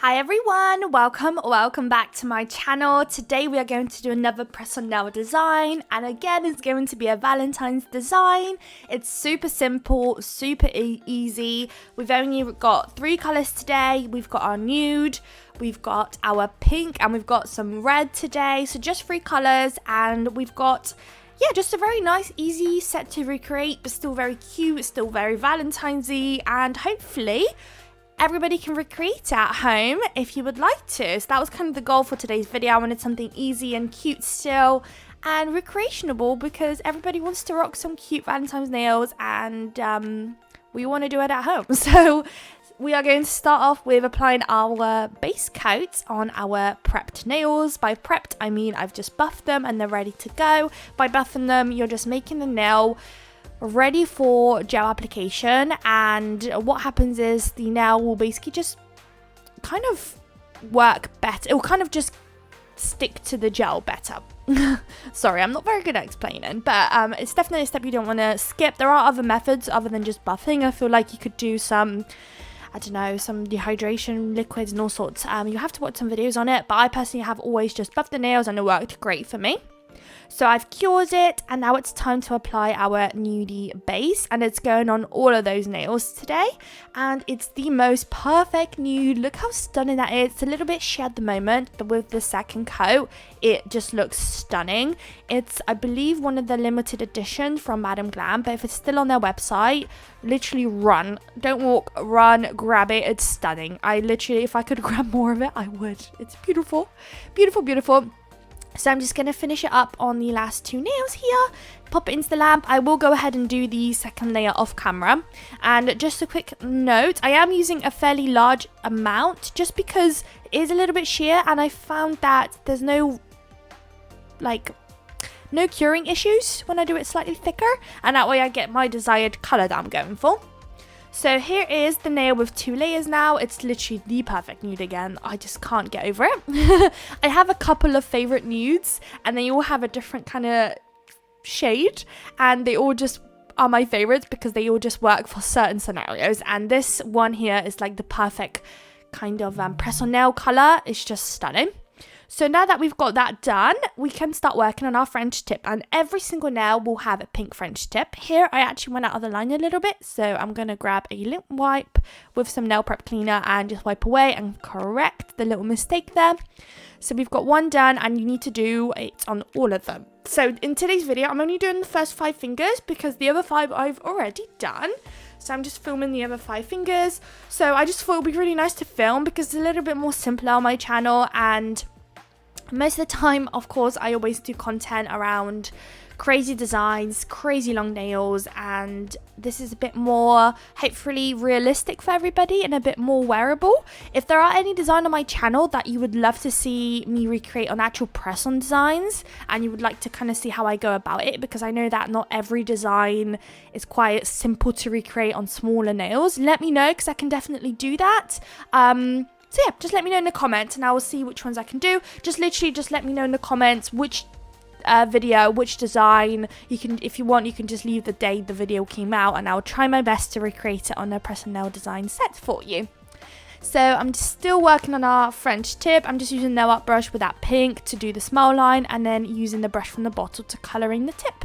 Hi everyone, welcome back to my channel. Today we are going to do another press on nail design, and again it's going to be a Valentine's design. It's super simple, super easy. We've only got 3 colors today. We've got our nude, we've got our pink, and we've got some red today. So just 3 colors, and we've got just a very nice, easy set to recreate, but still very cute, still very Valentine's-y, and hopefully everybody can recreate at home if you would like to. So that was kind of the goal for today's video. I wanted something easy and cute still and recreationable because everybody wants to rock some cute Valentine's nails, and we want to do it at home. So we are going to start off with applying our base coat on our prepped nails. By prepped, I mean I've just buffed them and they're ready to go. By buffing them, you're just making the nail ready for gel application, and what happens is the nail will basically just kind of work better. It will kind of just stick to the gel better. Sorry, I'm not very good at explaining, but it's definitely a step you don't want to skip. There are other methods other than just buffing. I feel like you could do some, I don't know, some dehydration liquids and all sorts. You have to watch some videos on it, but I personally have always just buffed the nails and it worked great for me. So I've cured it, and now it's time to apply our nudie base, and it's going on all of those nails today, and it's the most perfect nude. Look how stunning that is. It's a little bit sheer at the moment, but with the second coat it just looks stunning. It's, I believe, one of the limited editions from Glam, but if it's still on their website, literally run, don't walk, run, grab it. It's stunning. I literally, if I could grab more of it, I would. It's beautiful, beautiful, beautiful. So I'm just going to finish it up on the last 2 nails here, pop it into the lamp. I will go ahead and do the second layer off camera. And just a quick note, I am using a fairly large amount just because it is a little bit sheer, and I found that there's no curing issues when I do it slightly thicker, and that way I get my desired colour that I'm going for. So here is the nail with 2 layers now. It's literally the perfect nude again. I just can't get over it. I have a couple of favourite nudes, and they all have a different kind of shade, and they all just are my favourites because they all just work for certain scenarios. And this one here is like the perfect kind of press on nail colour. It's just stunning. So now that we've got that done, we can start working on our French tip, and every single nail will have a pink French tip. Here I actually went out of the line a little bit, so I'm going to grab a lint wipe with some nail prep cleaner and just wipe away and correct the little mistake there. So we've got 1 done, and you need to do it on all of them. So in today's video, I'm only doing the first 5 fingers because the other 5 I've already done. So I'm just filming the other 5 fingers. So I just thought it would be really nice to film because it's a little bit more simpler on my channel, and most of the time, of course, I always do content around crazy designs, crazy long nails, and this is a bit more, hopefully, realistic for everybody and a bit more wearable. If there are any design on my channel that you would love to see me recreate on actual press-on designs, and you would like to kind of see how I go about it, because I know that not every design is quite simple to recreate on smaller nails, let me know, because I can definitely do that. So yeah, just let me know in the comments and I will see which ones I can do. Just literally just let me know in the comments which video, which design. You can, if you want, you can just leave the day the video came out, and I'll try my best to recreate it on a press and nail design set for you. So I'm still working on our French tip. I'm just using nail art brush with that pink to do the smile line, and then using the brush from the bottle to colour in the tip.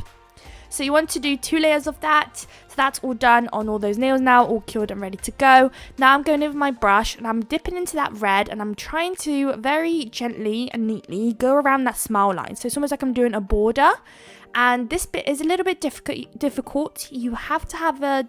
So you want to do 2 layers of that. So that's all done on all those nails now, all cured and ready to go. Now I'm going in with my brush and I'm dipping into that red, and I'm trying to very gently and neatly go around that smile line. So it's almost like I'm doing a border. And this bit is a little bit difficult. You have to have a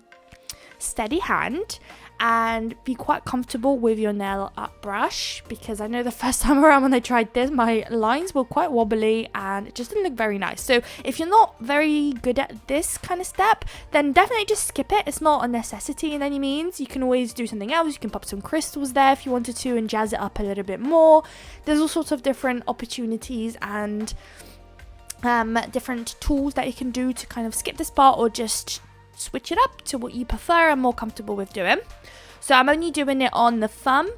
steady hand and be quite comfortable with your nail art brush, because I know the first time around when I tried this, my lines were quite wobbly and it just didn't look very nice. So if you're not very good at this kind of step, then definitely just skip it. It's not a necessity in any means. You can always do something else. You can pop some crystals there if you wanted to and jazz it up a little bit more. There's all sorts of different opportunities and different tools that you can do to kind of skip this part, or just switch it up to what you prefer and more comfortable with doing. So I'm only doing it on the thumb,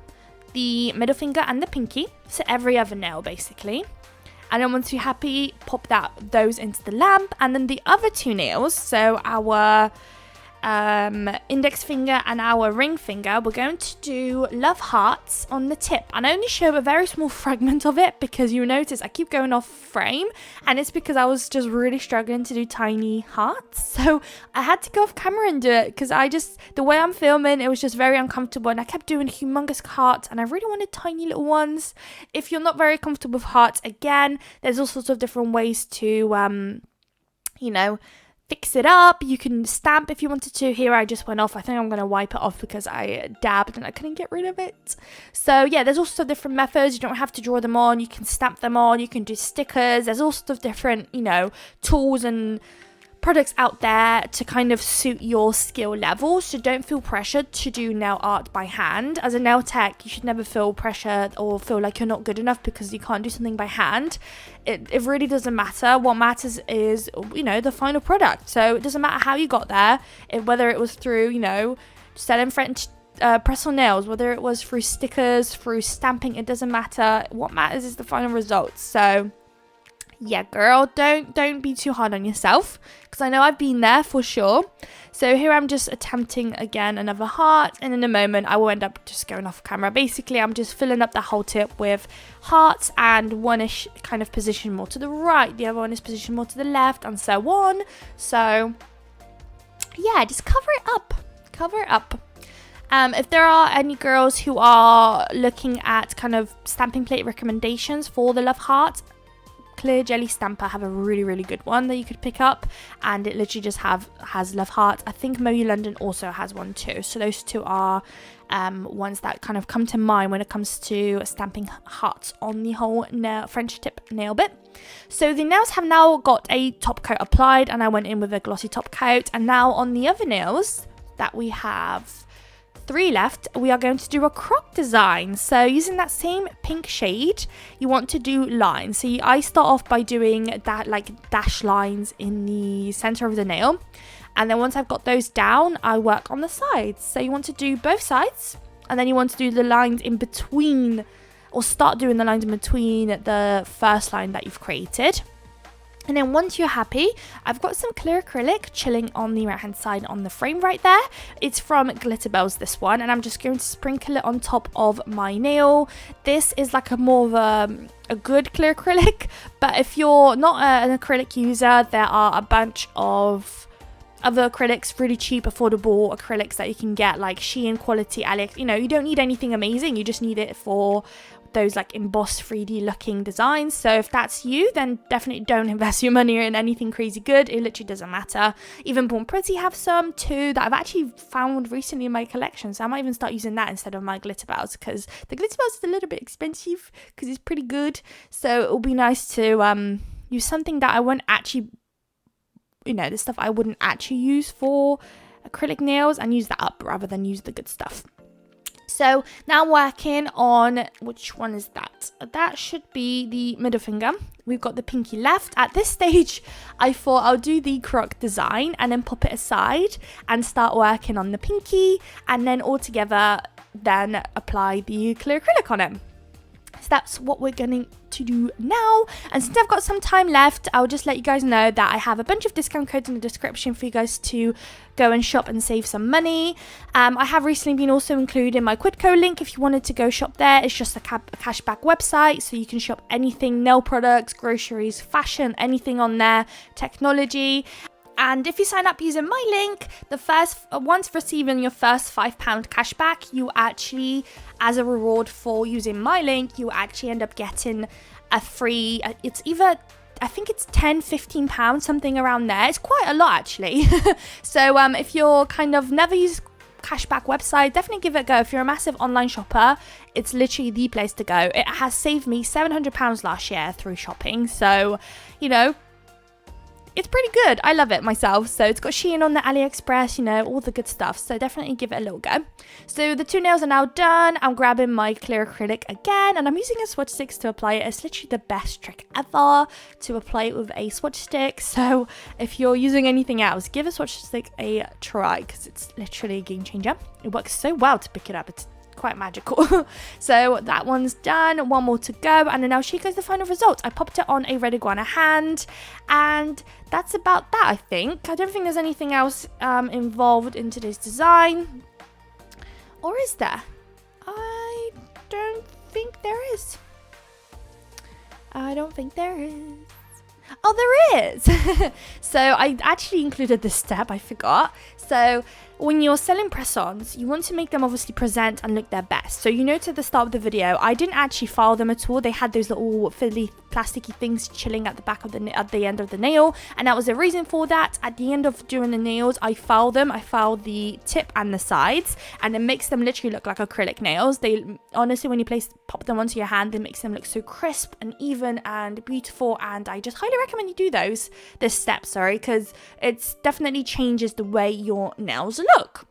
the middle finger and the pinky, so every other nail basically. And then once you're happy, pop those into the lamp, and then the other 2 nails, so our index finger and our ring finger, we're going to do love hearts on the tip. And I only show a very small fragment of it because you notice I keep going off frame, and it's because I was just really struggling to do tiny hearts. So I had to go off camera and do it because the way I'm filming, it was just very uncomfortable, and I kept doing humongous hearts and I really wanted tiny little ones. If you're not very comfortable with hearts, again, there's all sorts of different ways to fix it up. You can stamp if you wanted to. Here I just went off. I think I'm going to wipe it off because I dabbed and I couldn't get rid of it. So yeah, there's also different methods. You don't have to draw them on. You can stamp them on. You can do stickers. There's all sorts of different, tools and products out there to kind of suit your skill level. So don't feel pressured to do nail art by hand. As a nail tech, you should never feel pressured or feel like you're not good enough because you can't do something by hand. It really doesn't matter. What matters is, the final product. So it doesn't matter how you got there, whether it was through, selling French press-on nails, whether it was through stickers, through stamping, it doesn't matter. What matters is the final results. So yeah, girl, don't be too hard on yourself, because I know I've been there for sure. So here I'm just attempting again another heart, and in a moment I will end up just going off camera. Basically, I'm just filling up the whole tip with hearts, and one is kind of positioned more to the right, the other one is positioned more to the left, and so on. So yeah, just cover it up. If there are any girls who are looking at kind of stamping plate recommendations for the love heart, Clear Jelly Stamper have a really, really good one that you could pick up, and it literally just has love hearts. I think Moe London also has one too. So those two are ones that kind of come to mind when it comes to stamping hearts on the whole French tip nail bit. So the nails have now got a top coat applied, and I went in with a glossy top coat. And now on the other nails that we have 3 left, we are going to do a croc design. So using that same pink shade, you want to do lines. So I start off by doing that, like dash lines in the center of the nail, and then once I've got those down, I work on the sides. So you want to do both sides, and then you want to do the lines in between, or start doing the lines in between the first line that you've created. And then once you're happy, I've got some clear acrylic chilling on the right hand side on the frame right there. It's from Glitterbels, this one, and I'm just going to sprinkle it on top of my nail. This is like more of a good clear acrylic, but if you're not an acrylic user, there are a bunch of other acrylics, really cheap, affordable acrylics that you can get, like Shein quality, Alex. You don't need anything amazing, you just need it for those like embossed 3D looking designs. So if that's you, then definitely don't invest your money in anything crazy good. It literally doesn't matter. Even Born Pretty have some too that I've actually found recently in my collection, so I might even start using that instead of my Glitterbels, because the Glitterbels is a little bit expensive because it's pretty good. So it'll be nice to use something that I won't actually, the stuff I wouldn't actually use for acrylic nails, and use that up rather than use the good stuff. So now I'm working on, which one is that? That should be the middle finger. We've got the pinky left. At this stage, I thought I'll do the croc design and then pop it aside and start working on the pinky, and then all together then apply the clear acrylic on it. So that's what we're going to do now. And since I've got some time left, I'll just let you guys know that I have a bunch of discount codes in the description for you guys to go and shop and save some money. I have recently been also including my Quidco link if you wanted to go shop there. It's just a cashback website, so you can shop anything, nail products, groceries, fashion, anything on there, technology. And if you sign up using my link, once receiving your first £5 cashback, you actually, as a reward for using my link, you actually end up getting a free, it's either, I think it's £10-15, something around there. It's quite a lot actually. So if you're kind of never used cashback website, definitely give it a go. If you're a massive online shopper, it's literally the place to go. It has saved me £700 last year through shopping. So, it's pretty good. I love it myself. So it's got Shein on the AliExpress, all the good stuff. So definitely give it a little go. So the 2 nails are now done. I'm grabbing my clear acrylic again, and I'm using a swatch stick to apply it. It's literally the best trick ever to apply it with a swatch stick. So if you're using anything else, give a swatch stick a try, because it's literally a game changer. It works so well to pick it up. It's quite magical. So that one's done, one more to go, and then I'll show you guys the final result. I popped it on a red iguana hand, and that's about that, I think. I don't think there's anything else involved in today's design. Or is there? I don't think there is. I don't think there is. Oh, there is. So I actually included this step, I forgot. So when you're selling press-ons, you want to make them obviously present and look their best. So you noted at the start of the video, I didn't actually file them at all. They had those little fiddly plasticky things chilling at the back of at the end of the nail, and that was the reason for that. At the end of doing the nails, I file them. I file the tip and the sides, and it makes them literally look like acrylic nails. They honestly, when you pop them onto your hand, it makes them look so crisp and even and beautiful. And I just highly recommend you do this step, because it's definitely changes the way your nails look.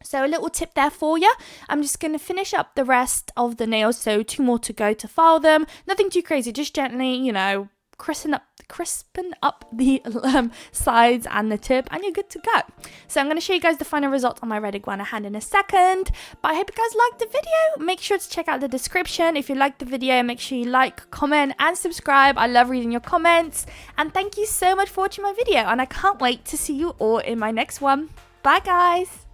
So a little tip there for you. I'm just going to finish up the rest of the nails, so 2 more to go to file them. Nothing too crazy, just gently, you know, crispen up the sides and the tip, and you're good to go. So I'm going to show you guys the final result on my red iguana hand in a second, but I hope you guys liked the video. Make sure to check out the description. If you liked the video, make sure you like, comment and subscribe. I love reading your comments, and thank you so much for watching my video, and I can't wait to see you all in my next one. Bye guys.